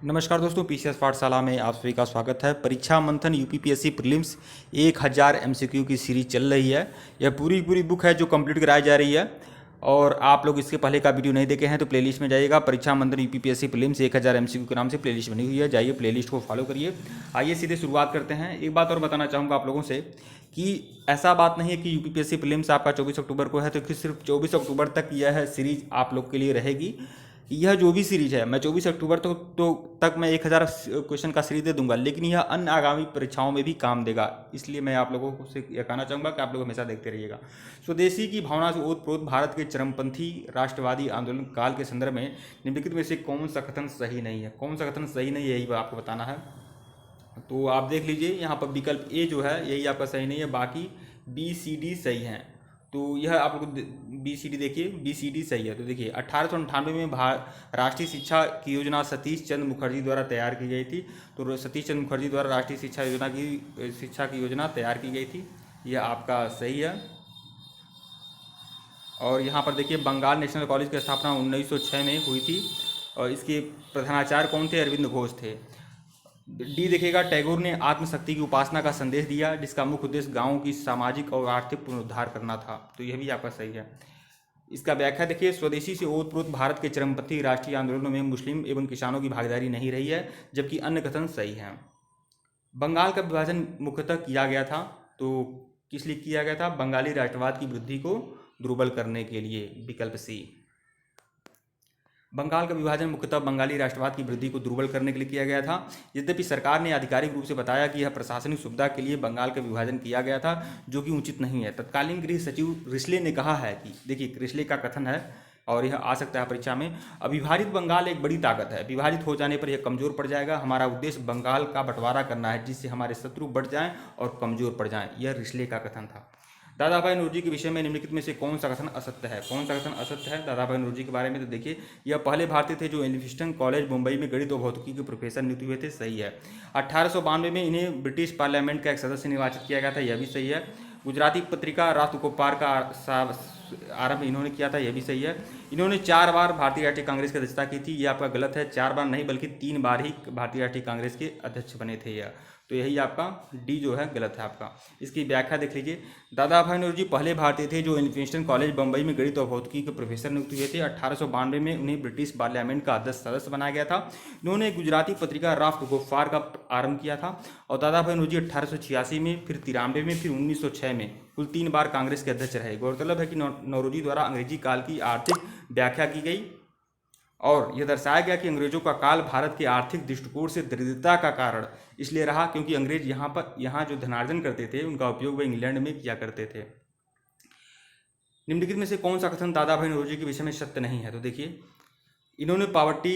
नमस्कार दोस्तों, पीसीएस पाठशाला में आप सभी का स्वागत है। परीक्षा मंथन यूपीपीएससी प्रीलिम्स 1000 एमसीक्यू की सीरीज चल रही है। यह पूरी बुक है जो कंप्लीट कराई जा रही है। और आप लोग इसके पहले का वीडियो नहीं देखे हैं तो प्लेलिस्ट में जाइएगा। परीक्षा मंथन यूपीपीएससी प्रीलिम्स 1000 एमसीक्यू के नाम से प्लेलिस्ट बनी हुई है, जाइए प्लेलिस्ट को फॉलो करिए। आइए सीधे शुरुआत करते हैं। एक बात और बताना चाहूँगा आप लोगों से कि ऐसा बात नहीं है कि यूपीपीएससी प्रीलिम्स आपका 24 अक्टूबर को है तो सिर्फ 24 अक्टूबर तक यह सीरीज आप लोग के लिए रहेगी। यह जो भी सीरीज है मैं 24 अक्टूबर तक मैं 1000 क्वेश्चन का सीरीज दे दूंगा, लेकिन यह अन्य आगामी परीक्षाओं में भी काम देगा। इसलिए मैं आप लोगों को से यह कहना चाहूँगा कि आप लोग हमेशा देखते रहिएगा। स्वदेशी की भावना से ओतप्रोत भारत के चरमपंथी राष्ट्रवादी आंदोलन काल के संदर्भ में निम्नलिखित में से कौन सा कथन सही नहीं है? कौन सा कथन सही नहीं है, यही आपको बताना है। तो आप देख लीजिए, यहाँ पर विकल्प ए जो है यही आपका सही नहीं है, बाकी बी सी डी सही हैं। तो यह आप लोग बी सी डी देखिए, बी सी डी सही है। तो देखिए 1898 में राष्ट्रीय शिक्षा की योजना सतीश चंद्र मुखर्जी द्वारा तैयार की गई थी। तो सतीश चंद्र मुखर्जी द्वारा राष्ट्रीय शिक्षा की योजना तैयार की गई थी, यह आपका सही है। और यहाँ पर देखिए बंगाल नेशनल कॉलेज की स्थापना 1906 में हुई थी और इसके प्रधानाचार्य कौन थे? अरविंद घोष थे। डी देखिएगा, टैगोर ने आत्मशक्ति की उपासना का संदेश दिया जिसका मुख्य उद्देश्य गांवों की सामाजिक और आर्थिक पुनरुद्धार करना था। तो यह भी आपका सही है। इसका व्याख्या देखिए, स्वदेशी से ओतप्रोत भारत के चरमपंथी राष्ट्रीय आंदोलनों में मुस्लिम एवं किसानों की भागीदारी नहीं रही है, जबकि अन्य कथन सही हैं। बंगाल का विभाजन मुख्यतः किया गया था, तो किस लिए किया गया था? बंगाली राष्ट्रवाद की वृद्धि को दुर्बल करने के लिए, विकल्प सी। बंगाल का विभाजन मुख्यतः बंगाली राष्ट्रवाद की वृद्धि को दुर्बल करने के लिए किया गया था। यद्यपि सरकार ने आधिकारिक रूप से बताया कि यह प्रशासनिक सुविधा के लिए बंगाल का विभाजन किया गया था, जो कि उचित नहीं है। तत्कालीन गृह सचिव रिस्ले ने कहा है कि, देखिए रिस्ले का कथन है और यह आ सकता है परीक्षा में, अविभाजित बंगाल एक बड़ी ताकत है, विभाजित हो जाने पर यह कमजोर पड़ जाएगा। हमारा उद्देश्य बंगाल का बंटवारा करना है जिससे हमारे शत्रु बढ़ जाएं और कमजोर पड़ जाएं। यह रिस्ले का कथन था। दादा भाई नौरोजी के विषय में निम्नलिखित में से कौन सा कथन असत्य है? कौन सा कथन असत्य है दादा भाई नौरोजी के बारे में? तो देखिए, यह पहले भारतीय थे जो एल्फिंस्टन कॉलेज मुंबई में गणित और भौतिकी के प्रोफेसर नियुक्त हुए थे, सही है। 1892 में इन्हें ब्रिटिश पार्लियामेंट का एक सदस्य निर्वाचित किया गया था, यह भी सही है। गुजराती पत्रिका राष्ट्रगोपाल का आरंभ इन्होंने किया था, यह भी सही है। इन्होंने 4 बार भारतीय राष्ट्रीय कांग्रेस की अध्यक्षता की थी, यह आपका गलत है। 4 बार नहीं बल्कि 3 बार ही भारतीय राष्ट्रीय कांग्रेस के अध्यक्ष बने थे यह। तो यही आपका डी जो है गलत है आपका। इसकी व्याख्या देख लीजिए, दादा भाई नौरोजी पहले भारतीय थे जो एल्फिंस्टन कॉलेज बम्बई में गणित और भौतिकी के प्रोफेसर नियुक्त हुए थे। 1892 में उन्हें ब्रिटिश पार्लियामेंट का अध्यक्ष सदस्य बनाया गया था। इन्होंने गुजराती पत्रिका राष्ट्रगोपाल का आरंभ किया था। और दादा भाई नौरोजी 1886 में, फिर 93 में, फिर 1906 में कुल 3 बार कांग्रेस के अध्यक्ष रहे। गौरतलब है कि नौरोजी द्वारा अंग्रेजी काल की आर्थिक व्याख्या की गई और यह दर्शाया गया कि अंग्रेजों का काल भारत के आर्थिक दृष्टिकोण से दरिद्रता का कारण इसलिए रहा क्योंकि अंग्रेज यहाँ जो धनार्जन करते थे उनका उपयोग वे इंग्लैंड में किया करते थे। निम्नलिखित में से कौन सा कथन दादा भाई नौरोजी के विषय में सत्य नहीं है? तो देखिए, इन्होंने poverty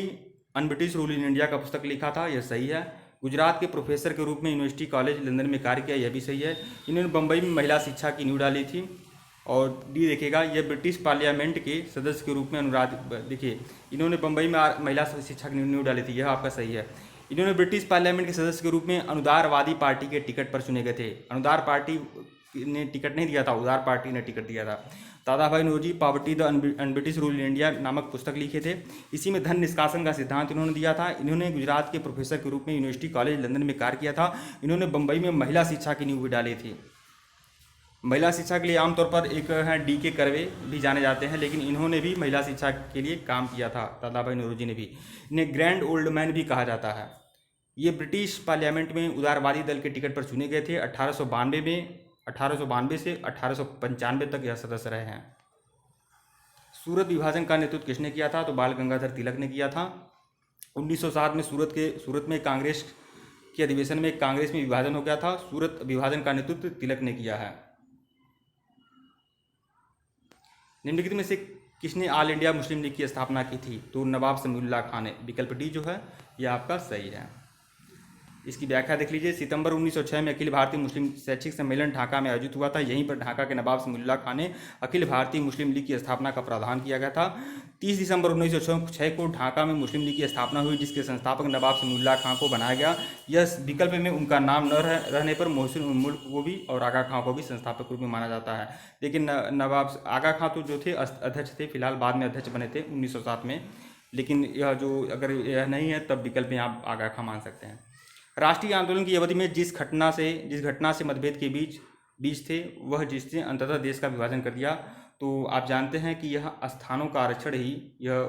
on British rule in India का पुस्तक लिखा था, यह सही है। गुजरात के प्रोफेसर के रूप में यूनिवर्सिटी कॉलेज लंदन में कार्य किया, यह भी सही है। इन्होंने बम्बई में महिला शिक्षा की नींव डाली थी। और डी देखिएगा, यह ब्रिटिश पार्लियामेंट के सदस्य के रूप में देखिए इन्होंने बम्बई में महिला शिक्षा की नींव डाली थी, यह आपका सही है। इन्होंने ब्रिटिश पार्लियामेंट के सदस्य के रूप में अनुदारवादी पार्टी के टिकट पर चुने गए थे। अनुदार पार्टी ने टिकट नहीं दिया था, उदार पार्टी ने टिकट दिया था। Dadabhai Naoroji poverty the un British rule in India नामक पुस्तक लिखे थे। इसी में धन निष्कासन का सिद्धांत इन्होंने दिया था। इन्होंने गुजरात के प्रोफेसर के रूप में यूनिवर्सिटी कॉलेज लंदन में कार्य किया था। इन्होंने बम्बई में महिला शिक्षा की नींव भी डाली थी। महिला शिक्षा के लिए आमतौर पर एक है डी के कर्वे भी जाने जाते हैं, लेकिन इन्होंने भी महिला शिक्षा के लिए काम किया था, दादा भाई नौरोजी ने भी। इन्हें ग्रैंड ओल्ड मैन भी कहा जाता है। ये ब्रिटिश पार्लियामेंट में उदारवादी दल के टिकट पर चुने गए थे 1892 में। 1892 से 1895 तक यह सदस्य रहे हैं। सूरत विभाजन का नेतृत्व किसने किया था? तो बाल गंगाधर तिलक ने किया था। 1907 में सूरत में कांग्रेस के अधिवेशन में कांग्रेस में विभाजन हो गया था। सूरत विभाजन का नेतृत्व तिलक ने किया है। निम्नलिखित में से किसने ऑल इंडिया मुस्लिम लीग की स्थापना की थी? तो नवाब समीउल्लाह खान ने। विकल्प डी जो है यह आपका सही है। इसकी व्याख्या देख लीजिए, सितंबर 1906 में अखिल भारतीय मुस्लिम शैक्षिक सम्मेलन ढाका में आयोजित हुआ था। यहीं पर ढाका के नवाब समीउल्लाह खान ने अखिल भारतीय मुस्लिम लीग की स्थापना का प्रावधान किया गया था। 30 दिसंबर 1906 को ढाका में मुस्लिम लीग की स्थापना हुई, जिसके संस्थापक नवाब समीउल्लाह खान को बनाया गया। यह विकल्प में उनका नाम न रहने पर मोहसिन उल मुल्क को भी और आगा खां को भी संस्थापक रूप में माना जाता है। लेकिन नवाब आगा खां तो जो थे अध्यक्ष थे, फिलहाल बाद में अध्यक्ष बने थे 1907 में। लेकिन यह जो अगर यह नहीं है तब विकल्प में आप आगा खा मान सकते हैं। राष्ट्रीय आंदोलन की अवधि में जिस घटना से मतभेद के बीच थे वह जिसने अंततः देश का विभाजन कर दिया, तो आप जानते हैं कि यह स्थानों का आरक्षण ही यह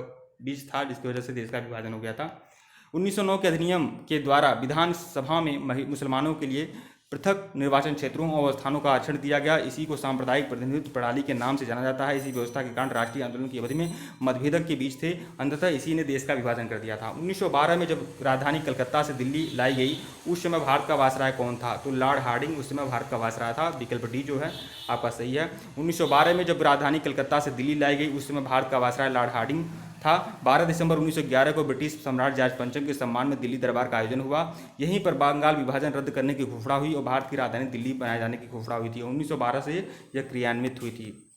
बीच था जिसकी वजह से देश का विभाजन हो गया था। 1909 के अधिनियम के द्वारा विधानसभा में मुसलमानों के लिए पृथक निर्वाचन क्षेत्रों और स्थानों का आरक्षण दिया गया। इसी को सांप्रदायिक प्रतिनिधित्व प्रणाली के नाम से जाना जाता है। इसी व्यवस्था के कारण राष्ट्रीय आंदोलन की अवधि में मतभेदक के बीच थे, अंततः इसी ने देश का विभाजन कर दिया था। 1912 में जब राजधानी कलकत्ता से दिल्ली लाई गई, उस समय भारत का वायसराय कौन था? तो लॉर्ड हार्डिंग उस समय भारत का वायसराय था। विकल्प डी जो है आपका सही है। 1912 में जब राजधानी कलकत्ता से दिल्ली लाई गई, उस समय भारत का वायसराय लॉर्ड हार्डिंग था। 12 दिसंबर 1911 को ब्रिटिश सम्राट जॉर्ज पंचम के सम्मान में दिल्ली दरबार का आयोजन हुआ। यहीं पर बंगाल विभाजन रद्द करने की घोषणा हुई और भारत की राजधानी दिल्ली बनाए जाने की घोषणा हुई थी। 1912 से यह क्रियान्वित हुई थी।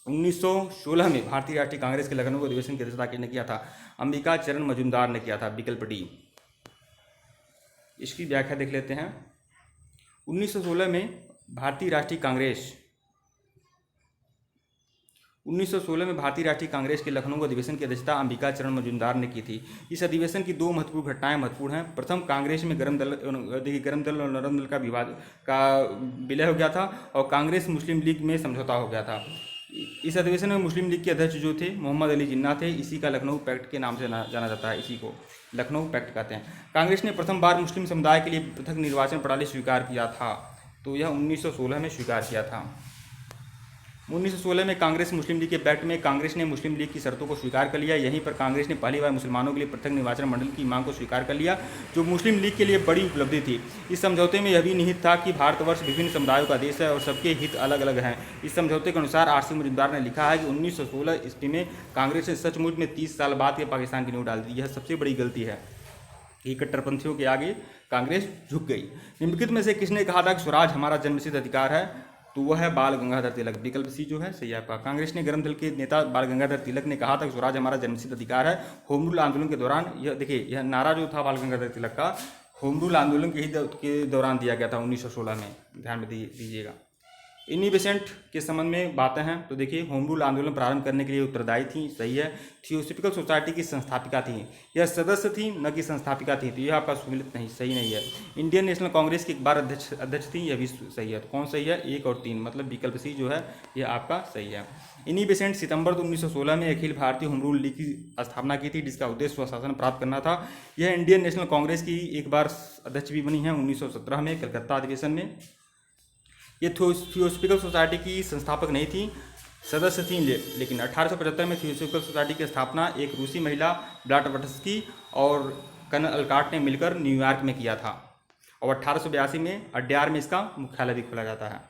1916 में भारतीय राष्ट्रीय कांग्रेस के लखनऊ अधिवेशन की अध्यक्षता किसने किया था? अंबिका चरण मजूमदार ने किया था। विकल्प डी। इसकी व्याख्या देख लेते हैं। 1916 में भारतीय राष्ट्रीय कांग्रेस के लखनऊ अधिवेशन की अध्यक्षता अंबिका चरण मजूमदार ने की थी। इस अधिवेशन की दो महत्वपूर्ण घटनाएं महत्वपूर्ण हैं। प्रथम, कांग्रेस में गरम दल और नरम दल का विलय हो गया था और कांग्रेस मुस्लिम लीग में समझौता हो गया था। इस अधिवेशन में मुस्लिम लीग के अध्यक्ष जो थे मोहम्मद अली जिन्ना थे। इसी का लखनऊ पैक्ट के नाम से जाना जाता है। इसी को लखनऊ पैक्ट कहते हैं। कांग्रेस ने प्रथम बार मुस्लिम समुदाय के लिए पृथक निर्वाचन प्रणाली स्वीकार किया था, तो यह 1916 में स्वीकार किया था। 1916 में कांग्रेस मुस्लिम लीग के पैक्ट में कांग्रेस ने मुस्लिम लीग की शर्तों को स्वीकार कर लिया। यहीं पर कांग्रेस ने पहली बार मुसलमानों के लिए पृथक निर्वाचन मंडल की मांग को स्वीकार कर लिया, जो मुस्लिम लीग के लिए बड़ी उपलब्धि थी। इस समझौते में यह भी निहित था कि भारतवर्ष विभिन्न समुदायों का देश है और सबके हित अलग अलग हैं। इस समझौते के अनुसार आर.सी. मजूमदार ने लिखा है कि 1916 ईस्वी में कांग्रेस ने सचमुच में 30 साल बाद के पाकिस्तान की नींव डाल दी। यह सबसे बड़ी गलती है कि कट्टरपंथियों के आगे कांग्रेस झुक गई। निम्नलिखित में से किसने कहा था कि स्वराज हमारा जन्मसिद्ध अधिकार है? तो वह है बाल गंगाधर तिलक। विकल्प सी जो है सही है आपका। कांग्रेस ने गरम दल के नेता बाल गंगाधर तिलक ने कहा था कि स्वराज हमारा जन्मसिद्ध अधिकार है। होम रूल आंदोलन के दौरान यह देखिए, यह नारा जो था बाल गंगाधर तिलक का होम रूल आंदोलन के दौरान दिया गया था 1916 में। ध्यान में दीजिएगा। इन्हीं बेसेंट के संबंध में बातें हैं तो देखिए, होम रूल आंदोलन प्रारंभ करने के लिए उत्तरदायी थी, सही है। थियोसॉफिकल सोसाइटी की संस्थापिका थी, यह सदस्य थी न कि संस्थापिका थी, तो यह आपका सुमिलित नहीं, सही नहीं है। इंडियन नेशनल कांग्रेस की एक बार अध्यक्ष थी, यह भी सही है। तो कौन सही है? 1 और 3, मतलब विकल्प सी जो है यह आपका सही है। इन्हीं बेसेंट सितंबर 1916 में Akhil Bharatiya home rule league की स्थापना की थी, जिसका उद्देश्य स्वशासन प्राप्त करना था। यह इंडियन नेशनल कांग्रेस की एक बार अध्यक्ष भी बनी है 1917 में कलकत्ता अधिवेशन में। ये थियोसॉफिकल सोसाइटी की संस्थापक नहीं थी, सदस्य थी, लेकिन 1875 में थियोसॉफिकल सोसाइटी की स्थापना एक रूसी महिला ब्लाटवर्स्की और कर्नल अलकाट ने मिलकर न्यूयॉर्क में किया था और 1882 में अड्यार में इसका मुख्यालय भी खोला जाता है।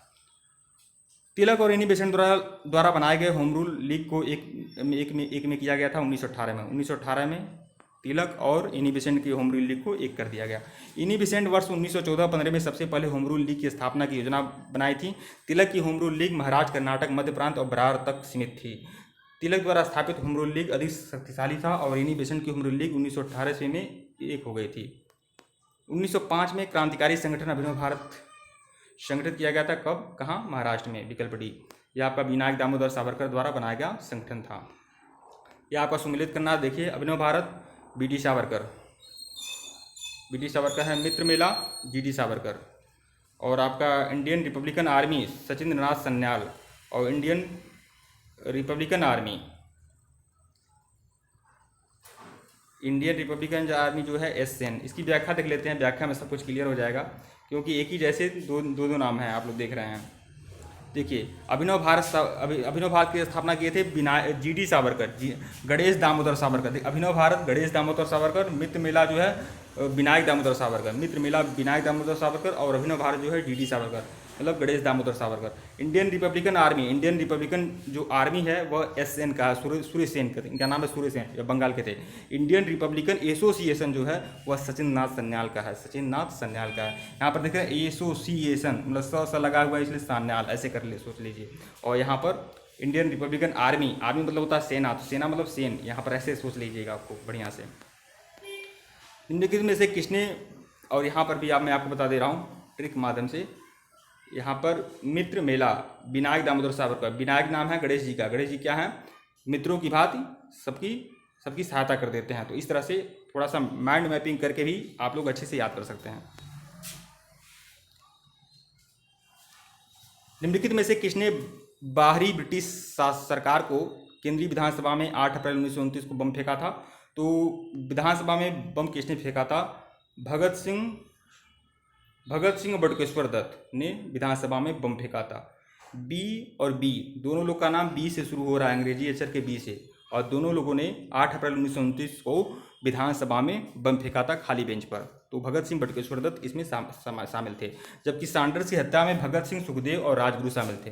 तिलक और एनी बेसेंट द्वारा बनाए गए होम रूल लीग को एक में किया गया था 1918 में। 1918 में तिलक और एनी बेसेंट की होम रूल लीग को एक कर दिया गया। एनी बेसेंट वर्ष 1914-15 में सबसे पहले होम रूल लीग की स्थापना की योजना बनाई थी। तिलक की home rule league Maharashtra, Karnataka, Madhya Prant और बिहार तक सीमित थी। तिलक द्वारा स्थापित होम रूल लीग अधिक शक्तिशाली था और एनी बेसेंट की होम रूल लीग 1918 में एक हो गई थी। 1905 में क्रांतिकारी संगठन अभिनव भारत संगठित किया गया था। कब, कहाँ? महाराष्ट्र में। विकल्प डी। यह आपका विनायक दामोदर सावरकर द्वारा बनाया गया संगठन था। यह आपका सुमिलित करना, देखिए, अभिनव भारत बी.डी. सावरकर है, मित्र मेला जी.डी. सावरकर, और आपका Indian Republican army Sachindra Nath Sanyal, और इंडियन रिपब्लिकन आर्मी जो है एस सेन। इसकी व्याख्या देख लेते हैं। व्याख्या में सब कुछ क्लियर हो जाएगा, क्योंकि एक ही जैसे दो नाम हैं, आप लोग देख रहे हैं। देखिए, अभिनव भारत की स्थापना किए थे जी.डी. सावरकर, गणेश दामोदर सावरकर। अभिनव भारत गणेश दामोदर सावरकर, मित्र मेला जो है विनायक दामोदर सावरकर, मित्र मेला विनायक दामोदर सावरकर, और अभिनव भारत जो है जी.डी. सावरकर, मतलब गणेश दामोदर सावरकर। इंडियन रिपब्लिकन जो आर्मी है वह एस.एन. का है, सूर्य सेन का, इनका नाम है सूर्य सेन, ये बंगाल के थे। इंडियन रिपब्लिकन एसोसिएशन जो है वह सचिंद्र नाथ सन्याल का है, यहाँ पर देख रहे हैं एसोसिएशन, मतलब स लगा हुआ है इसलिए सन्याल, ऐसे कर ले, सोच लीजिए। और यहाँ पर इंडियन रिपब्लिकन आर्मी मतलब होता है सेना, तो सेना मतलब सेन, यहाँ पर ऐसे सोच लीजिएगा आपको बढ़िया से। निम्नलिखित में से किसने, और यहाँ पर भी मैं आपको बता दे रहा हूँ ट्रिक माध्यम से, यहाँ पर मित्र मेला विनायक दामोदर सावरकर, विनायक नाम है गणेश जी का, गणेश जी क्या है? मित्रों की भांति सबकी सबकी सहायता कर देते हैं। तो इस तरह से थोड़ा सा माइंड मैपिंग करके भी आप लोग अच्छे से याद कर सकते हैं। निम्नलिखित में से किसने बाहरी ब्रिटिश सरकार को केंद्रीय विधानसभा में 8 अप्रैल 1929 को बम फेंका था? तो विधानसभा में बम किसने फेंका था? भगत सिंह बटुकेश्वर दत्त ने विधानसभा में बम फेंका था। बी और बी दोनों लोग का नाम बी से शुरू हो रहा है, अंग्रेजी अक्षर के बी से, और दोनों लोगों ने 8 अप्रैल 1929 को विधानसभा में बम फेंका था खाली बेंच पर। तो भगत सिंह बटुकेश्वर दत्त इसमें शामिल थे, जबकि सैंडर्स की हत्या में भगत सिंह, सुखदेव और राजगुरु शामिल थे।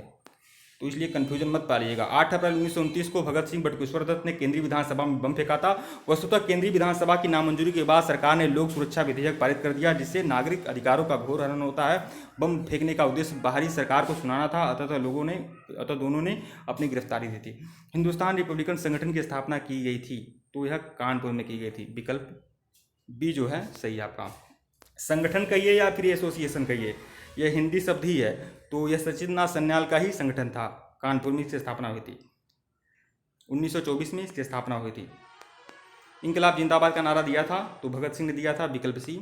तो इसलिए कन्फ्यूजन मत पालिएगा। 8 अप्रैल 1929 को भगत सिंह बटुकेश्वर दत्त ने केंद्रीय विधानसभा में बम फेंका था। वस्तुतः केंद्रीय विधानसभा की नामंजूरी के बाद सरकार ने लोक सुरक्षा विधेयक पारित कर दिया, जिससे नागरिक अधिकारों का घोर हनन होता है। बम फेंकने का उद्देश्य बाहरी सरकार को सुनाना था, अतः दोनों ने अपनी गिरफ्तारी दी थी। हिंदुस्तान रिपब्लिकन संगठन की स्थापना की गई थी, तो यह कानपुर में की गई थी। विकल्प बी जो है सही आपका। संगठन कहिए या फिर एसोसिएशन कहिए, यह हिंदी शब्द ही है। तो यह सचिंद्रनाथ सन्याल का ही संगठन था, कानपुर में इसकी स्थापना हुई थी। 1924 में इसकी स्थापना हुई थी। इंकलाब जिंदाबाद का नारा दिया था तो भगत सिंह ने दिया था, विकल्प सी।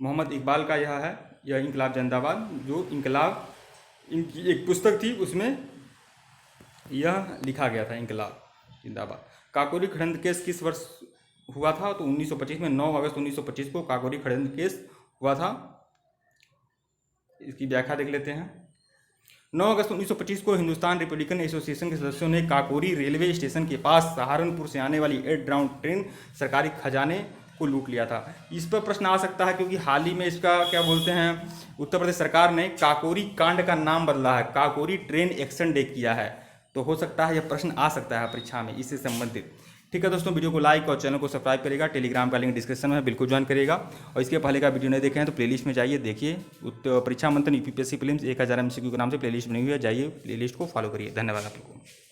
मोहम्मद इकबाल का यह इंकलाब जिंदाबाद, जो इंकलाब इनकी एक पुस्तक थी उसमें यह लिखा गया था, इंकलाब जिंदाबाद। काकोरी खड़ंज केस किस वर्ष हुआ था? तो 1925 में, 9 अगस्त 1925 को काकोरी खड़ंज केस हुआ था। इसकी व्याख्या देख लेते हैं। 9 अगस्त 1925 को हिंदुस्तान रिपब्लिकन एसोसिएशन के सदस्यों ने काकोरी रेलवे स्टेशन के पास सहारनपुर से आने वाली 8 राउंड ट्रेन सरकारी खजाने को लूट लिया था। इस पर प्रश्न आ सकता है, क्योंकि हाल ही में इसका क्या बोलते हैं, उत्तर प्रदेश सरकार ने काकोरी कांड का नाम बदला है, काकोरी ट्रेन एक्शन डे किया है। तो हो सकता है यह प्रश्न आ सकता है परीक्षा में इससे संबंधित। ठीक है दोस्तों, वीडियो को लाइक और चैनल को सब्सक्राइब करेगा। टेलीग्राम का लिंक डिस्क्रिप्शन में है, बिल्कुल ज्वाइन करेगा। और इसके पहले का वीडियो नहीं देखे हैं तो प्लेलिस्ट में जाइए, देखिए। परीक्षा मंथन यूपीपीएससी प्रीलिम्स 1000 MCQ के नाम से प्लेलिस्ट बनी हुई है, जाइए प्लेलिस्ट को फॉलो करिए। धन्यवाद आप लोगों को।